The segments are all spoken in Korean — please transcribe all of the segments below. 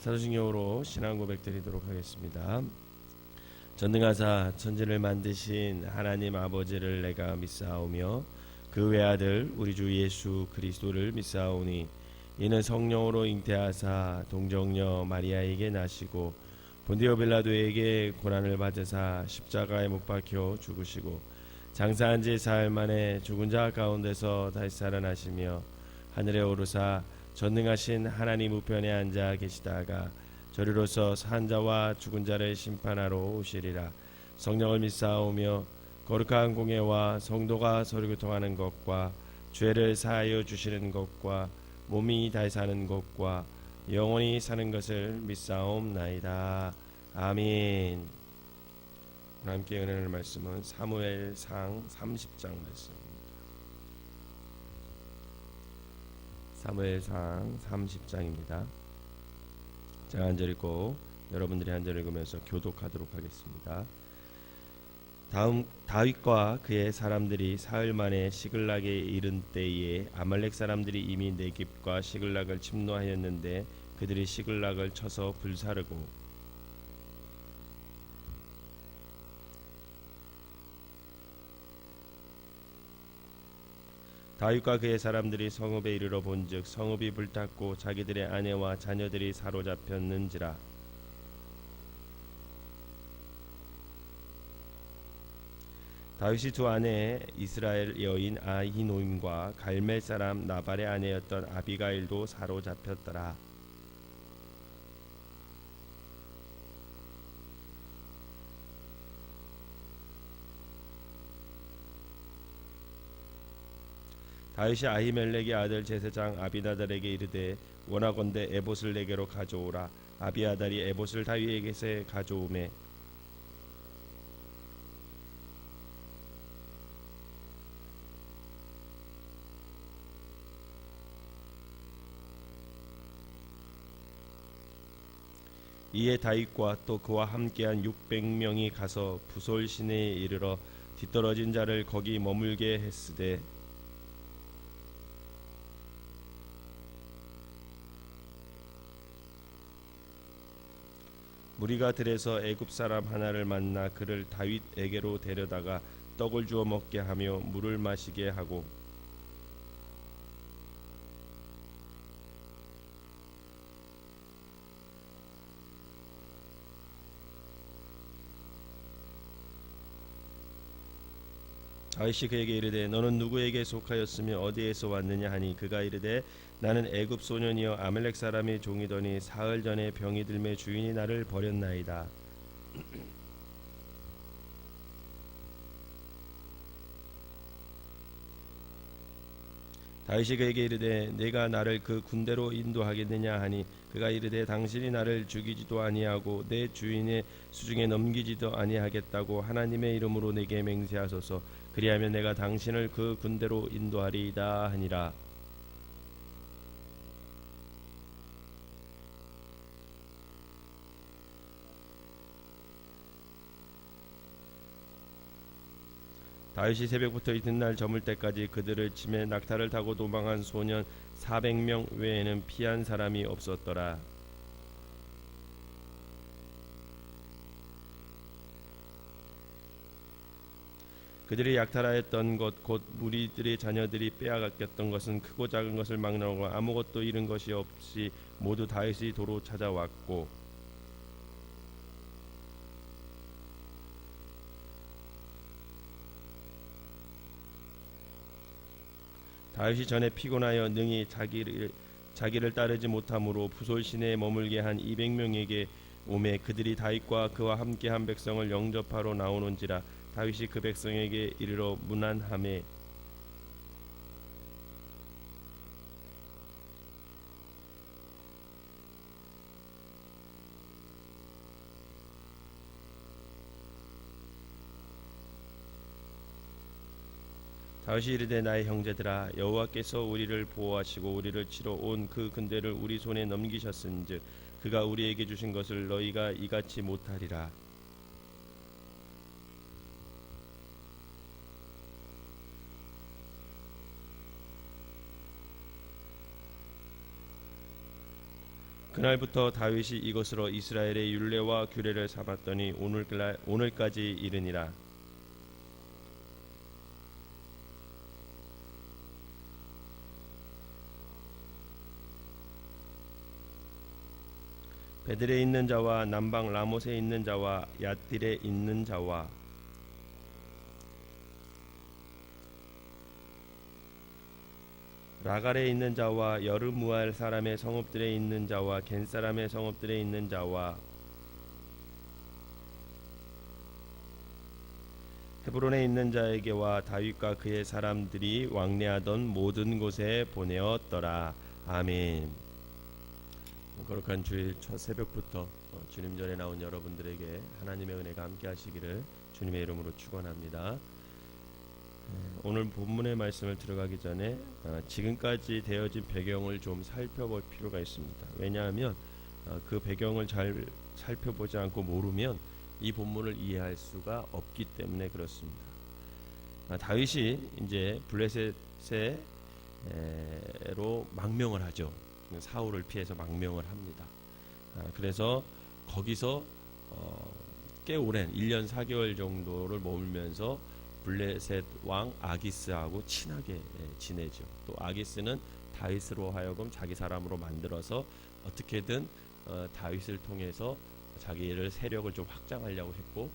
사도신경으로 신앙 고백 드리도록 하겠습니다. 전능하사 천지를 만드신 하나님 아버지를 내가 믿사오며 그 외아들 우리 주 예수 그리스도를 믿사오니 이는 성령으로 잉태하사 동정녀 마리아에게 나시고 본디오 빌라도에게 고난을 받으사 십자가에 못 박혀 죽으시고 장사한 지 사흘 만에 죽은 자 가운데서 다시 살아나시며 하늘에 오르사 전능하신 하나님 우편에 앉아 계시다가 저리로서 산 자와 죽은 자를 심판하러 오시리라. 성령을 믿사오며 거룩한 공예와 성도가 서로 교통하는 것과 죄를 사하여 주시는 것과 몸이 다시 사는 것과 영원히 사는 것을 믿사옵나이다. 아멘. 함께 은혜를 말씀은 사무엘상 30장 말씀. 사무엘상 30장입니다. 제가 한 절 읽고 여러분들이 한 절 읽으면서 교독하도록 하겠습니다. 다음 다윗과 그의 사람들이 사흘 만에 시글락에 이른 때에 아말렉 사람들이 이미 네겝과 시글락을 침노하였는데 그들이 시글락을 쳐서 불사르고 다윗과 그의 사람들이 성읍에 이르러 본즉 성읍이 불탔고 자기들의 아내와 자녀들이 사로잡혔는지라. 다윗이 두 아내 이스라엘 여인 아히노임과 갈멜 사람 나발의 아내였던 아비가일도 사로잡혔더라. 다윗이 아히멜렉의 아들 제사장 아비나달에게 이르되 원하건대 에봇을 내게로 가져오라. 아비아달이 에봇을 다윗에게서 가져오매 이에 다윗과 또 그와 함께한 600명이 가서 부솔 시내에 이르러 뒤떨어진 자를 거기 머물게 했으되 무리가 들에서 애굽 사람 하나를 만나 그를 다윗에게로 데려다가 떡을 주어 먹게 하며 물을 마시게 하고 다윗이 그에게 이르되 너는 누구에게 속하였으며 어디에서 왔느냐 하니 그가 이르되 나는 애굽 소년이여 아말렉 사람의 종이더니 사흘 전에 병이 들매 주인이 나를 버렸나이다. 다윗이 그에게 이르되 내가 나를 그 군대로 인도하겠느냐 하니 그가 이르되 당신이 나를 죽이지도 아니하고 내 주인의 수중에 넘기지도 아니하겠다고 하나님의 이름으로 내게 맹세하소서. 그리하면 내가 당신을 그 군대로 인도하리이다 하니라. 다윗이 새벽부터 이튿날 저물 때까지 그들을 치매 낙타를 타고 도망한 소년 400명 외에는 피한 사람이 없었더라. 그들이 약탈하였던 것 곧 무리들의 자녀들이 빼앗겼던 것은 크고 작은 것을 막론하고 아무것도 잃은 것이 없이 모두 다윗이 도로 찾아왔고 다윗이 전에 피곤하여 능히 자기를 따르지 못함으로 부솔 시내에 머물게 한 200명에게 오매 그들이 다윗과 그와 함께한 백성을 영접하러 나오는지라. 다윗이 그 백성에게 이르러 문안하매 다윗이 이르되 나의 형제들아 여호와께서 우리를 보호하시고 우리를 치러 온 그 군대를 우리 손에 넘기셨은즉 그가 우리에게 주신 것을 너희가 이같이 못하리라. 그날부터 다윗이 이것으로 이스라엘의 율례와 규례를 삼았더니 오늘까지 이르니라. 베들에 있는 자와 남방 라못에 있는 자와 얏딜에 있는 자와 라갈에 있는 자와 여르무알 사람의 성읍들에 있는 자와 겐 사람의 성읍들에 있는 자와 헤브론에 있는 자에게와 다윗과 그의 사람들이 왕래하던 모든 곳에 보내었더라. 아멘. 거룩한 주일 첫 새벽부터 주님 전에 나온 여러분들에게 하나님의 은혜가 함께 하시기를 주님의 이름으로 축원합니다. 오늘 본문의 말씀을 들어가기 전에 지금까지 되어진 배경을 좀 살펴볼 필요가 있습니다. 왜냐하면 그 배경을 잘 살펴보지 않고 모르면 이 본문을 이해할 수가 없기 때문에 그렇습니다. 다윗이 이제 블레셋으로 망명을 하죠. 사울을 피해서 망명을 합니다. 그래서 거기서 꽤 오랜 1년 4개월 정도를 머물면서 블레셋 왕 아기스하고 친하게 지내죠. 또 아기스는 다윗으로 하여금 자기 사람으로 만들어서 어떻게든 다윗을 통해서 자기를 세력을 좀 확장하려고 했고,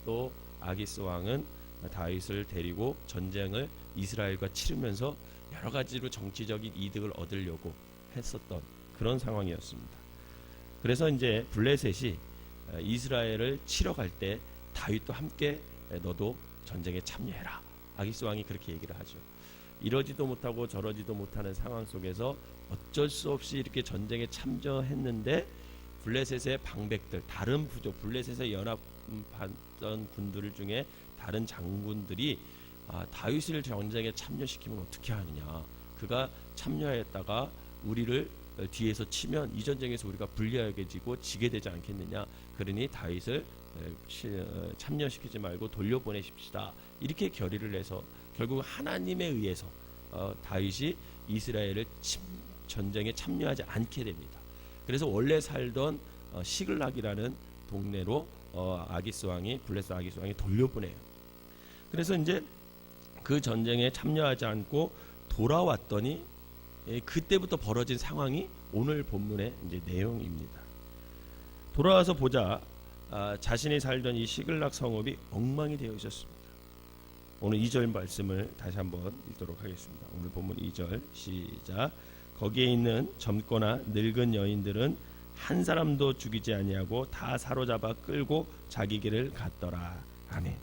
또 아기스 왕은 다윗을 데리고 전쟁을 이스라엘과 치르면서 여러 가지로 정치적인 이득을 얻으려고 했었던 그런 상황이었습니다. 그래서 이제 블레셋이 이스라엘을 치러 갈 때 다윗도 함께 너도 전쟁에 참여해라. 아기스 왕이 그렇게 얘기를 하죠. 이러지도 못하고 저러지도 못하는 상황 속에서 어쩔 수 없이 이렇게 전쟁에 참여했는데 블레셋의 방백들, 다른 부족, 블레셋에 연합했던 군들 중에 다른 장군들이 다윗을 전쟁에 참여시키면 어떻게 하느냐. 그가 참여했다가 우리를 뒤에서 치면 이 전쟁에서 우리가 불리하게 지고 지게 되지 않겠느냐. 그러니 다윗을 참여시키지 말고 돌려보내십시다. 이렇게 결의를 해서 결국 하나님에 의해서 다윗이 이스라엘을 전쟁에 참여하지 않게 됩니다. 그래서 원래 살던 시글락이라는 동네로 아기스 왕이 블레셋 아기스 왕이 돌려보내요. 그래서 이제 그 전쟁에 참여하지 않고 돌아왔더니 그때부터 벌어진 상황이 오늘 본문의 이제 내용입니다. 돌아와서 보자 자신이 살던 이 시글락 성읍이 엉망이 되어 있었습니다. 오늘 2절 말씀을 다시 한번 읽도록 하겠습니다. 오늘 본문 2절 시작. 거기에 있는 젊거나 늙은 여인들은 한 사람도 죽이지 아니하고 다 사로잡아 끌고 자기 길을 갔더라. 아멘.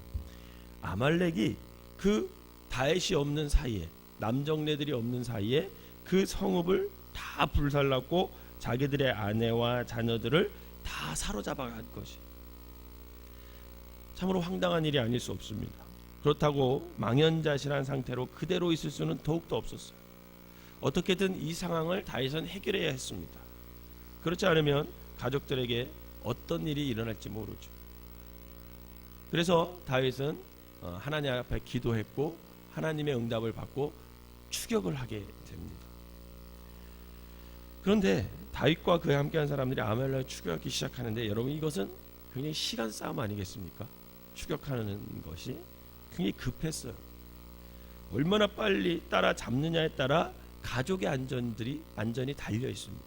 아말렉이 그 다윗이 없는 사이에, 남정네들이 없는 사이에 그 성읍을 다 불살랐고 자기들의 아내와 자녀들을 다 사로잡아 간 것이 참으로 황당한 일이 아닐 수 없습니다. 그렇다고 망연자실한 상태로 그대로 있을 수는 더욱더 없었어요. 어떻게든 이 상황을 다윗은 해결해야 했습니다. 그렇지 않으면 가족들에게 어떤 일이 일어날지 모르죠. 그래서 다윗은 하나님 앞에 기도했고 하나님의 응답을 받고 추격을 하게 됩니다. 그런데 다윗과 그에 함께한 사람들이 아말렉을 추격하기 시작하는데, 여러분 이것은 굉장히 시간 싸움 아니겠습니까? 추격하는 것이 굉장히 급했어요. 얼마나 빨리 따라잡느냐에 따라 가족의 안전이 달려 있습니다.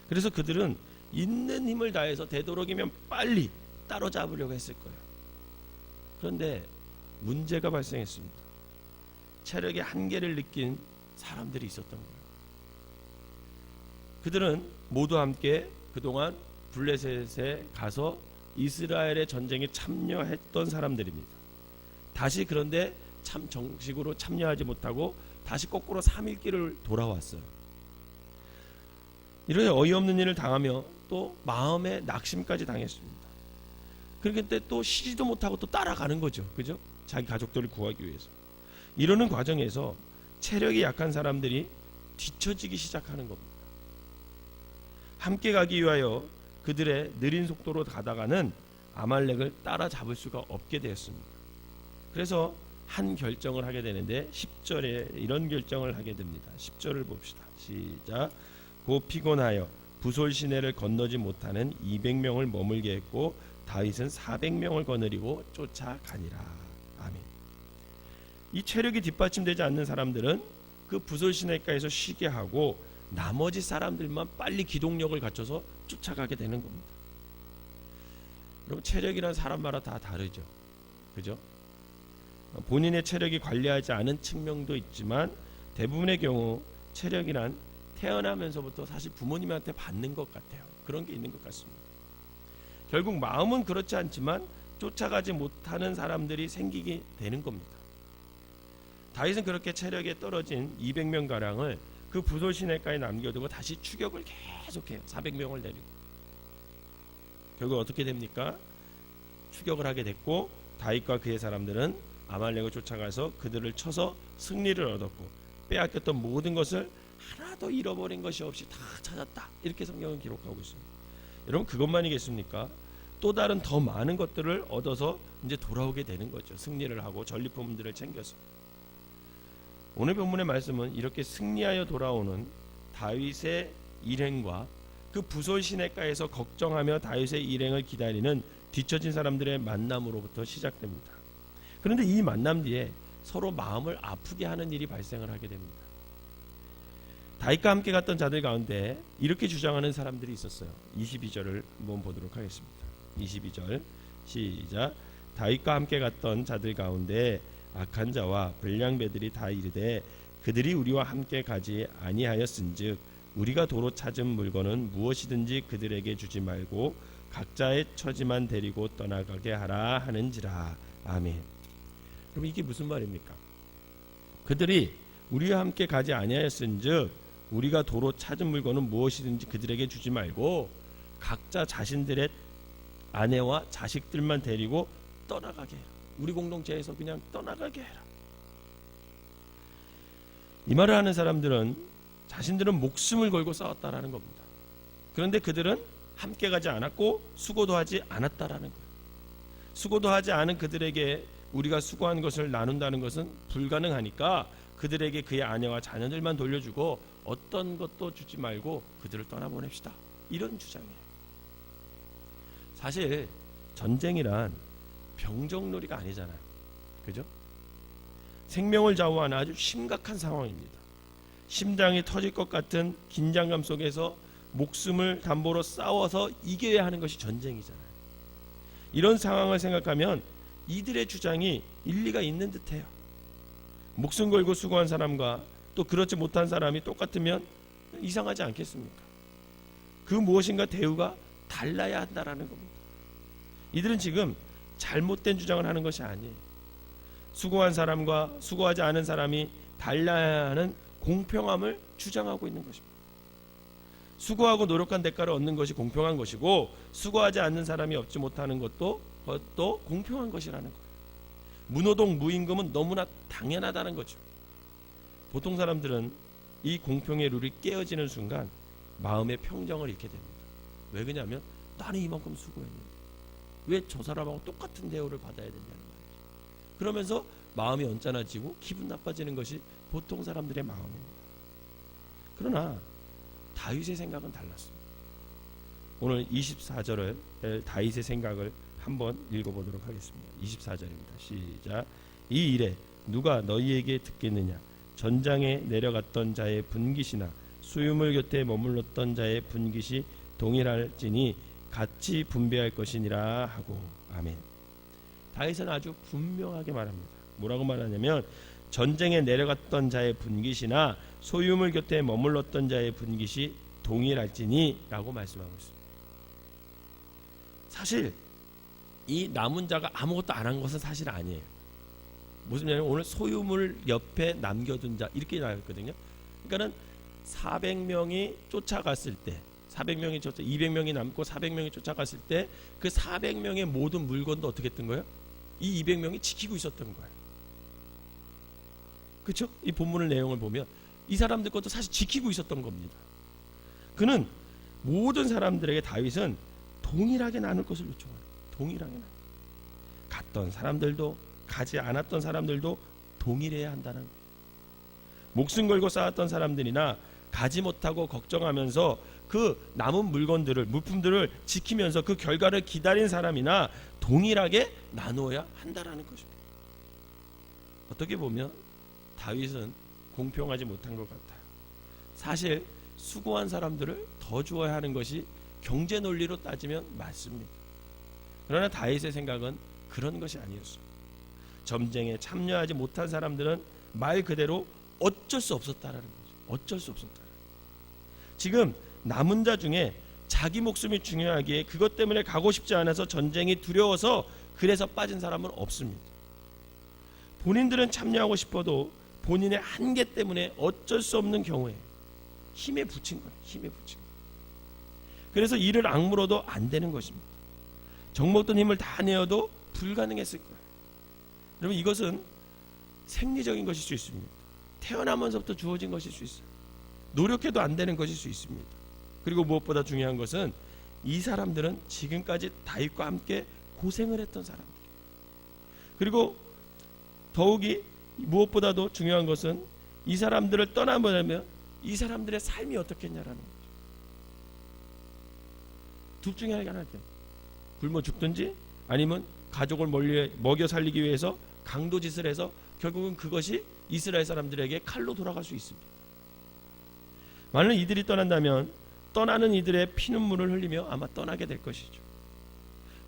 그래서 그들은 있는 힘을 다해서 되도록이면 빨리 따라잡으려고 했을 거예요. 그런데 문제가 발생했습니다. 체력의 한계를 느낀 사람들이 있었던 거예요. 그들은 모두 함께 그동안 블레셋에 가서 이스라엘의 전쟁에 참여했던 사람들입니다. 다시 그런데 참 정식으로 참여하지 못하고 다시 거꾸로 3일 길을 돌아왔어요. 이런 어이없는 일을 당하며 또 마음의 낙심까지 당했습니다. 그런데 또 쉬지도 못하고 또 따라가는 거죠. 그죠? 자기 가족들을 구하기 위해서. 이러는 과정에서 체력이 약한 사람들이 뒤처지기 시작하는 겁니다. 함께 가기 위하여 그들의 느린 속도로 가다가는 아말렉을 따라잡을 수가 없게 되었습니다. 그래서 한 결정을 하게 되는데 10절에 이런 결정을 하게 됩니다. 10절을 봅시다. 시작. 고 피곤하여 부솔 시내를 건너지 못하는 200명을 머물게 했고 다윗은 400명을 거느리고 쫓아가니라. 아멘. 이 체력이 뒷받침되지 않는 사람들은 그 부솔 시내가에서 쉬게 하고 나머지 사람들만 빨리 기동력을 갖춰서 쫓아가게 되는 겁니다. 여러분, 체력이란 사람마다 다 다르죠. 그죠? 본인의 체력이 관리하지 않은 측면도 있지만 대부분의 경우 체력이란 태어나면서부터 사실 부모님한테 받는 것 같아요. 그런 게 있는 것 같습니다. 결국 마음은 그렇지 않지만 쫓아가지 못하는 사람들이 생기게 되는 겁니다. 다윗은 그렇게 체력에 떨어진 200명가량을 그 부솔 시내가에 남겨두고 다시 추격을 계속해요. 400명을 내리고. 결국 어떻게 됩니까? 추격을 하게 됐고 다윗과 그의 사람들은 아말렉을 쫓아가서 그들을 쳐서 승리를 얻었고 빼앗겼던 모든 것을 하나도 잃어버린 것이 없이 다 찾았다. 이렇게 성경은 기록하고 있습니다. 여러분, 그것만이겠습니까? 또 다른 더 많은 것들을 얻어서 이제 돌아오게 되는 거죠. 승리를 하고 전리품들을 챙겨서. 오늘 본문의 말씀은 이렇게 승리하여 돌아오는 다윗의 일행과 그 부솔 시내가에서 걱정하며 다윗의 일행을 기다리는 뒤처진 사람들의 만남으로부터 시작됩니다. 그런데 이 만남 뒤에 서로 마음을 아프게 하는 일이 발생을 하게 됩니다. 다윗과 함께 갔던 자들 가운데 이렇게 주장하는 사람들이 있었어요. 22절을 한번 보도록 하겠습니다. 22절 시작. 다윗과 함께 갔던 자들 가운데 악한 자와 불량배들이 다 이르되 그들이 우리와 함께 가지 아니하였은즉 우리가 도로 찾은 물건은 무엇이든지 그들에게 주지 말고 각자의 처지만 데리고 떠나가게 하라 하는지라. 아멘. 그럼 이게 무슨 말입니까? 그들이 우리와 함께 가지 아니하였은즉 우리가 도로 찾은 물건은 무엇이든지 그들에게 주지 말고 각자 자신들의 아내와 자식들만 데리고 떠나가게 해라. 우리 공동체에서 그냥 떠나가게 해라. 이 말을 하는 사람들은 자신들은 목숨을 걸고 싸웠다라는 겁니다. 그런데 그들은 함께 가지 않았고 수고도 하지 않았다라는 거예요. 수고도 하지 않은 그들에게 우리가 수고한 것을 나눈다는 것은 불가능하니까 그들에게 그의 아내와 자녀들만 돌려주고 어떤 것도 주지 말고 그들을 떠나보냅시다. 이런 주장이에요. 사실 전쟁이란 병정놀이가 아니잖아요. 그죠? 생명을 좌우하는 아주 심각한 상황입니다. 심장이 터질 것 같은 긴장감 속에서 목숨을 담보로 싸워서 이겨야 하는 것이 전쟁이잖아요. 이런 상황을 생각하면 이들의 주장이 일리가 있는 듯해요. 목숨 걸고 수고한 사람과 또 그렇지 못한 사람이 똑같으면 이상하지 않겠습니까? 그 무엇인가 대우가 달라야 한다라는 겁니다. 이들은 지금 잘못된 주장을 하는 것이 아니에요. 수고한 사람과 수고하지 않은 사람이 달라야 하는 공평함을 주장하고 있는 것입니다. 수고하고 노력한 대가를 얻는 것이 공평한 것이고 수고하지 않는 사람이 얻지 못하는 것도 공평한 것이라는 거예요. 무노동 무임금은 너무나 당연하다는 거죠. 보통 사람들은 이 공평의 룰이 깨어지는 순간 마음의 평정을 잃게 됩니다. 왜 그러냐면 나는 이만큼 수고했는데 왜 저 사람하고 똑같은 대우를 받아야 되냐는 말이죠. 그러면서 마음이 언짢아지고 기분 나빠지는 것이 보통 사람들의 마음입니다. 그러나 다윗의 생각은 달랐습니다. 오늘 24절을 다윗의 생각을 한번 읽어보도록 하겠습니다. 24절입니다. 시작. 이 일에 누가 너희에게 듣겠느냐? 전장에 내려갔던 자의 분깃이나 수유물 곁에 머물렀던 자의 분깃이 동일할지니 같이 분배할 것이니라 하고. 아멘. 다윗은 아주 분명하게 말합니다. 뭐라고 말하냐면 전쟁에 내려갔던 자의 분깃이나 소유물 곁에 머물렀던 자의 분깃이 동일할지니 라고 말씀하고 있습니다. 사실 이 남은 자가 아무것도 안 한 것은 사실 아니에요. 무슨 말이냐면 오늘 소유물 옆에 남겨둔 자 이렇게 나왔거든요. 그러니까는 400명이 쫓아갔을 때 200명이 남고 400명이 쫓아갔을 때 그 400명의 모든 물건도 어떻게 했던 거예요? 이 200명이 지키고 있었던 거예요. 그렇죠? 이 본문의 내용을 보면 이 사람들 것도 사실 지키고 있었던 겁니다. 그는 모든 사람들에게 다윗은 동일하게 나눌 것을 요청해요. 동일하게 나눌. 갔던 사람들도 가지 않았던 사람들도 동일해야 한다는 거예요. 목숨 걸고 싸웠던 사람들이나 가지 못하고 걱정하면서 그 남은 물품들을 지키면서 그 결과를 기다린 사람이나 동일하게 나누어야 한다라는 것입니다. 어떻게 보면 다윗은 공평하지 못한 것 같아요. 사실 수고한 사람들을 더 주어야 하는 것이 경제 논리로 따지면 맞습니다. 그러나 다윗의 생각은 그런 것이 아니었어요. 전쟁에 참여하지 못한 사람들은 말 그대로 어쩔 수 없었다라는 거죠. 어쩔 수 없었다. 지금 남은 자 중에 자기 목숨이 중요하기에 그것 때문에 가고 싶지 않아서 전쟁이 두려워서 그래서 빠진 사람은 없습니다. 본인들은 참여하고 싶어도 본인의 한계 때문에 어쩔 수 없는 경우에 힘에 부친 거예요. 힘에 부친 거예요. 그래서 이를 악물어도 안 되는 것입니다. 정먹던 힘을 다 내어도 불가능했을 거예요. 여러분, 이것은 생리적인 것일 수 있습니다. 태어나면서부터 주어진 것일 수 있어요. 노력해도 안 되는 것일 수 있습니다. 그리고 무엇보다 중요한 것은 이 사람들은 지금까지 다윗과 함께 고생을 했던 사람들. 그리고 더욱이 무엇보다도 중요한 것은 이 사람들을 떠나보내면 이 사람들의 삶이 어떻겠냐라는 거죠. 둘 중에 하나 할 때 굶어 죽든지 아니면 가족을 먹여 살리기 위해서 강도짓을 해서 결국은 그것이 이스라엘 사람들에게 칼로 돌아갈 수 있습니다. 만약 이들이 떠난다면 떠나는 이들의 피눈물을 흘리며 아마 떠나게 될 것이죠.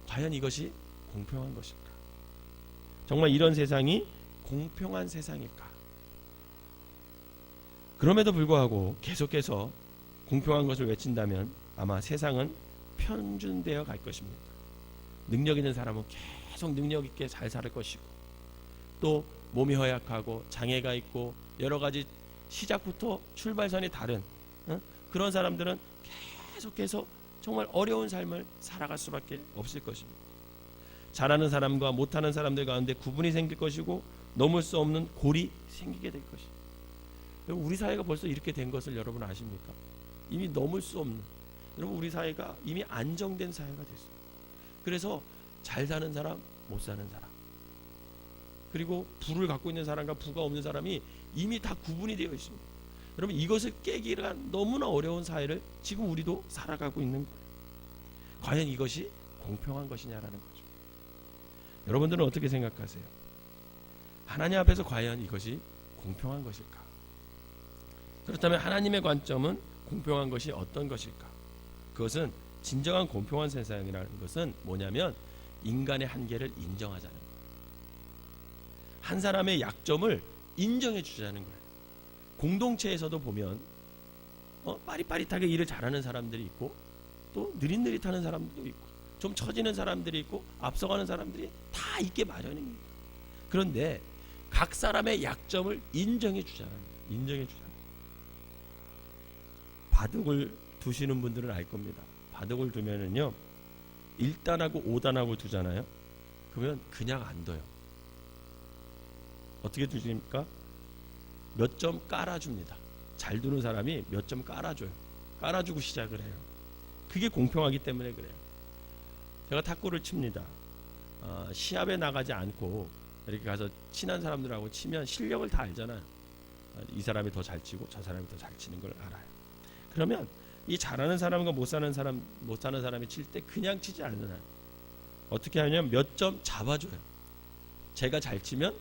과연 이것이 공평한 것일까? 정말 이런 세상이 공평한 세상일까? 그럼에도 불구하고 계속해서 공평한 것을 외친다면 아마 세상은 편준되어 갈 것입니다. 능력 있는 사람은 계속 능력 있게 잘 살 것이고, 또 몸이 허약하고 장애가 있고 여러 가지 시작부터 출발선이 다른 그런 사람들은 계속해서 정말 어려운 삶을 살아갈 수밖에 없을 것입니다. 잘하는 사람과 못하는 사람들 가운데 구분이 생길 것이고 넘을 수 없는 골이 생기게 될 것입니다. 우리 사회가 벌써 이렇게 된 것을 여러분 아십니까? 이미 넘을 수 없는, 여러분 우리 사회가 이미 안정된 사회가 됐어요. 그래서 잘 사는 사람, 못 사는 사람, 그리고 부를 갖고 있는 사람과 부가 없는 사람이 이미 다 구분이 되어 있습니다. 여러분, 이것을 깨기가 너무나 어려운 사회를 지금 우리도 살아가고 있는 거예요. 과연 이것이 공평한 것이냐라는 거죠. 여러분들은 어떻게 생각하세요? 하나님 앞에서 과연 이것이 공평한 것일까? 그렇다면 하나님의 관점은 공평한 것이 어떤 것일까? 그것은 진정한 공평한 세상이라는 것은 뭐냐면 인간의 한계를 인정하자는 거예요. 한 사람의 약점을 인정해 주자는 거예요. 공동체에서도 보면 빠릿빠릿하게 일을 잘하는 사람들이 있고 또 느릿느릿하는 사람들도 있고 좀 처지는 사람들이 있고 앞서가는 사람들이 다 있게 마련입니다. 그런데 각 사람의 약점을 인정해 주자는 거예요. 인정해 주자는 거예요. 바둑을 두시는 분들은 알 겁니다. 바둑을 두면은요 1단하고 5단하고 두잖아요. 그러면 그냥 안 둬요. 어떻게 두십니까? 몇 점 깔아줍니다. 잘 두는 사람이 몇 점 깔아줘요. 깔아주고 시작을 해요. 그게 공평하기 때문에 그래요. 제가 탁구를 칩니다. 시합에 나가지 않고 이렇게 가서 친한 사람들하고 치면 실력을 다 알잖아요. 이 사람이 더 잘 치고 저 사람이 더 잘 치는 걸 알아요. 그러면 이 잘하는 사람과 못 사는 사람이 칠 때 그냥 치지 않아요. 어떻게 하냐면 몇 점 잡아줘요. 제가 잘 치면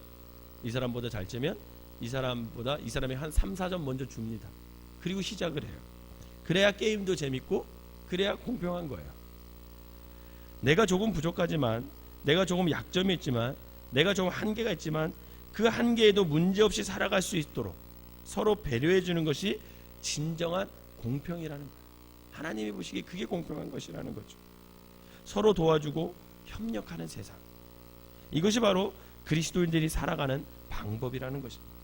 이 사람보다 잘 치면 이 사람이 한 3, 4점 먼저 줍니다. 그리고 시작을 해요. 그래야 게임도 재밌고 그래야 공평한 거예요. 내가 조금 부족하지만, 내가 조금 약점이 있지만, 내가 조금 한계가 있지만 그 한계에도 문제없이 살아갈 수 있도록 서로 배려해 주는 것이 진정한 공평이라는 거예요. 하나님이 보시기에 그게 공평한 것이라는 거죠. 서로 도와주고 협력하는 세상. 이것이 바로 그리스도인들이 살아가는 방법이라는 것입니다.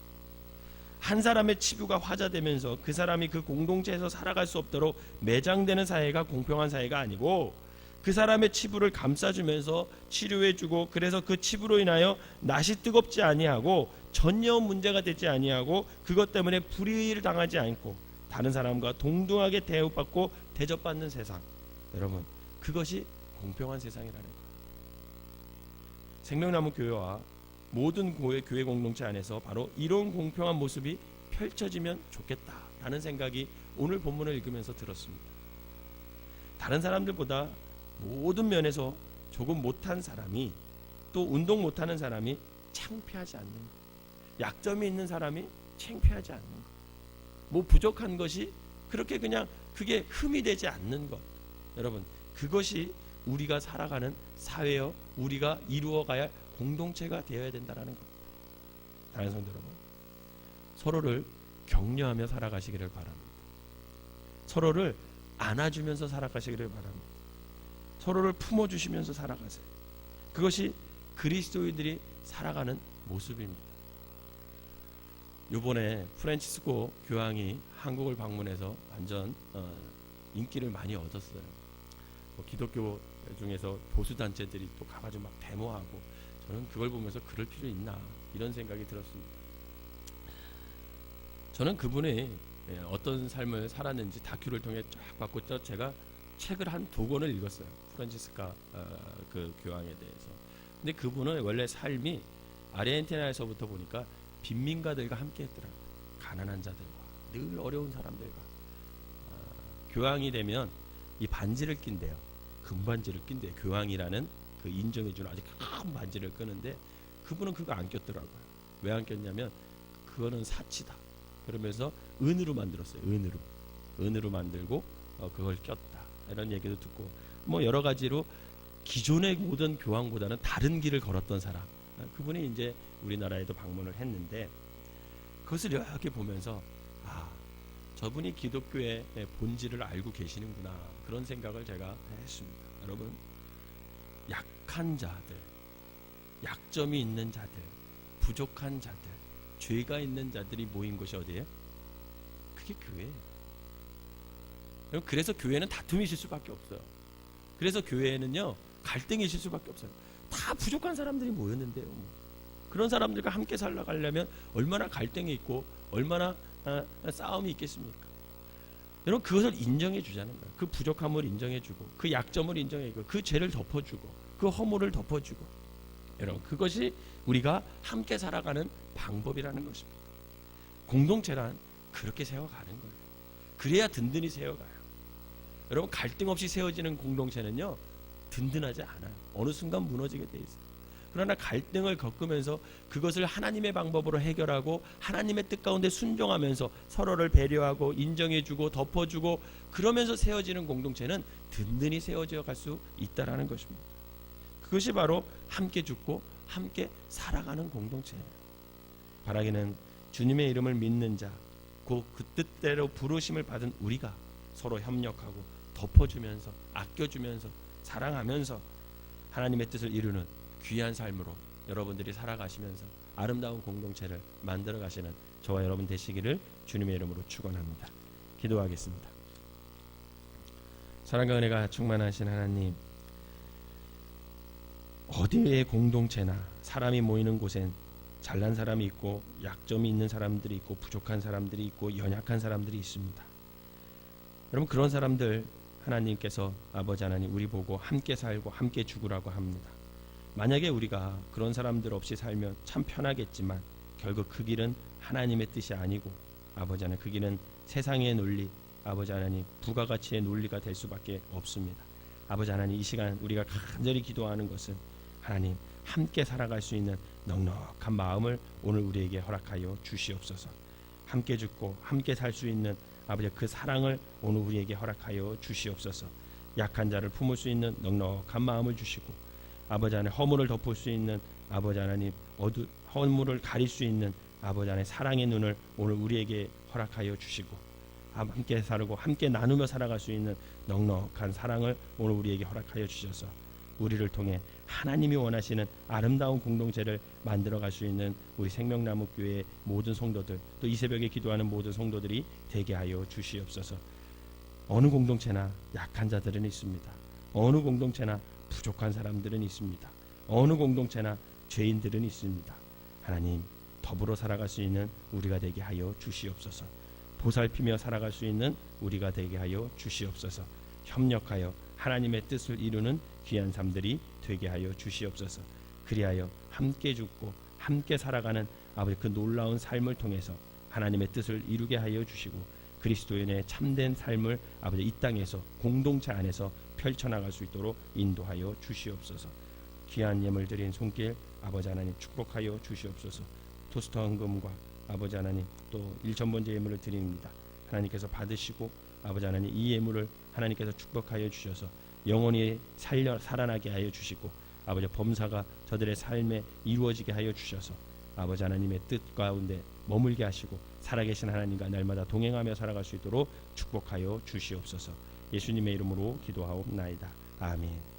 한 사람의 치부가 화자되면서 그 사람이 그 공동체에서 살아갈 수 없도록 매장되는 사회가 공평한 사회가 아니고, 그 사람의 치부를 감싸주면서 치료해주고, 그래서 그 치부로 인하여 낯이 뜨겁지 아니하고 전혀 문제가 되지 아니하고 그것 때문에 불이익을 당하지 않고 다른 사람과 동등하게 대우받고 대접받는 세상. 여러분, 그것이 공평한 세상이라는 거예요. 생명나무 교회와 모든 교회 공동체 안에서 바로 이런 공평한 모습이 펼쳐지면 좋겠다, 라는 생각이 오늘 본문을 읽으면서 들었습니다. 다른 사람들보다 모든 면에서 조금 못한 사람이, 또 운동 못하는 사람이 창피하지 않는 것, 약점이 있는 사람이 창피하지 않는 것, 뭐 부족한 것이 그렇게 그냥 그게 흠이 되지 않는 것, 여러분 그것이 우리가 살아가는 사회여 우리가 이루어가야 할 공동체가 되어야 된다는 것. 다른 성도 여러분, 서로를 격려하며 살아가시기를 바랍니다. 서로를 안아주면서 살아가시기를 바랍니다. 서로를 품어주시면서 살아가세요. 그것이 그리스도인들이 살아가는 모습입니다. 이번에 프란치스코 교황이 한국을 방문해서 완전 인기를 많이 얻었어요. 기독교 중에서 보수단체들이 또 가가지고 막 데모하고, 저는 그걸 보면서 그럴 필요 있나 이런 생각이 들었습니다. 저는 그분이 어떤 삶을 살았는지 다큐를 통해 쫙 봤고, 또 제가 책을 한 2권을 읽었어요. 프란치스카 그 교황에 대해서. 근데 그분은 원래 삶이 아르헨티나에서부터 보니까 빈민가들과 함께 했더라고요. 가난한 자들과, 늘 어려운 사람들과. 교황이 되면 이 반지를 낀대요. 금반지를 낀대요. 교황이라는 그 인정해주는 아주 큰 반지를 끄는데, 그분은 그거 안 꼈더라고요. 왜 안 꼈냐면 그거는 사치다 그러면서 은으로 만들었어요. 은으로 만들고 그걸 꼈다, 이런 얘기도 듣고, 뭐 여러 가지로 기존의 모든 교황보다는 다른 길을 걸었던 사람, 그분이 이제 우리나라에도 방문을 했는데, 그것을 이렇게 보면서 저분이 기독교의 본질을 알고 계시는구나, 그런 생각을 제가 했습니다. 여러분, 약한 자들, 약점이 있는 자들, 부족한 자들, 죄가 있는 자들이 모인 곳이 어디예요? 그게 교회예요. 그래서 교회는 다툼이 있을 수밖에 없어요. 그래서 교회에는요 갈등이 있을 수밖에 없어요. 다 부족한 사람들이 모였는데요. 그런 사람들과 함께 살아가려면 얼마나 갈등이 있고 얼마나 싸움이 있겠습니까? 여러분, 그것을 인정해 주자는 거예요. 그 부족함을 인정해 주고, 그 약점을 인정해 주고, 그 죄를 덮어주고, 그 허물을 덮어주고, 여러분 그것이 우리가 함께 살아가는 방법이라는 것입니다. 공동체란 그렇게 세워가는 거예요. 그래야 든든히 세워가요. 여러분, 갈등 없이 세워지는 공동체는요 든든하지 않아요. 어느 순간 무너지게 돼 있어요. 그러나 갈등을 겪으면서 그것을 하나님의 방법으로 해결하고 하나님의 뜻 가운데 순종하면서 서로를 배려하고 인정해주고 덮어주고, 그러면서 세워지는 공동체는 든든히 세워져 갈 수 있다는 것입니다. 그것이 바로 함께 죽고 함께 살아가는 공동체예요. 바라기는 주님의 이름을 믿는 자, 그 뜻대로 부르심을 받은 우리가 서로 협력하고 덮어주면서 아껴주면서 사랑하면서 하나님의 뜻을 이루는 귀한 삶으로 여러분들이 살아가시면서 아름다운 공동체를 만들어 가시는 저와 여러분 되시기를 주님의 이름으로 축원합니다. 기도하겠습니다. 사랑과 은혜가 충만하신 하나님, 어디의 공동체나 사람이 모이는 곳엔 잘난 사람이 있고 약점이 있는 사람들이 있고 부족한 사람들이 있고 연약한 사람들이 있습니다. 여러분, 그런 사람들 하나님께서 아버지 하나님 우리 보고 함께 살고 함께 죽으라고 합니다. 만약에 우리가 그런 사람들 없이 살면 참 편하겠지만 결국 그 길은 하나님의 뜻이 아니고 아버지 하나님 그 길은 세상의 논리, 아버지 하나님 부가가치의 논리가 될 수밖에 없습니다. 아버지 하나님, 이 시간 우리가 간절히 기도하는 것은 하나님 함께 살아갈 수 있는 넉넉한 마음을 오늘 우리에게 허락하여 주시옵소서. 함께 죽고 함께 살 수 있는 아버지 그 사랑을 오늘 우리에게 허락하여 주시옵소서. 약한 자를 품을 수 있는 넉넉한 마음을 주시고, 아버지 하나님 허물을 덮을 수 있는 아버지 하나님 허물을 가릴 수 있는 아버지 하나님 사랑의 눈을 오늘 우리에게 허락하여 주시고, 함께 살고 함께 나누며 살아갈 수 있는 넉넉한 사랑을 오늘 우리에게 허락하여 주셔서 우리를 통해 하나님이 원하시는 아름다운 공동체를 만들어갈 수 있는 우리 생명나무교회의 모든 성도들, 또 이 새벽에 기도하는 모든 성도들이 되게 하여 주시옵소서. 어느 공동체나 약한 자들은 있습니다. 어느 공동체나 부족한 사람들은 있습니다. 어느 공동체나 죄인들은 있습니다. 하나님, 더불어 살아갈 수 있는 우리가 되게 하여 주시옵소서. 보살피며 살아갈 수 있는 우리가 되게 하여 주시옵소서. 협력하여 하나님의 뜻을 이루는 귀한 삶들이 되게 하여 주시옵소서. 그리하여 함께 죽고 함께 살아가는 아버지 그 놀라운 삶을 통해서 하나님의 뜻을 이루게 하여 주시고, 그리스도인의 참된 삶을 아버지 이 땅에서 공동체 안에서 펼쳐나갈 수 있도록 인도하여 주시옵소서. 귀한 예물 드린 손길 아버지 하나님 축복하여 주시옵소서. 토스트 헌금과 아버지 하나님 또 일천번제 예물을 드립니다. 하나님께서 받으시고 아버지 하나님 이 예물을 하나님께서 축복하여 주셔서 영원히 살아나게 하여 주시고 아버지 범사가 저들의 삶에 이루어지게 하여 주셔서 아버지 하나님의 뜻 가운데 머물게 하시고 살아계신 하나님과 날마다 동행하며 살아갈 수 있도록 축복하여 주시옵소서. 예수님의 이름으로 기도하옵나이다. 아멘.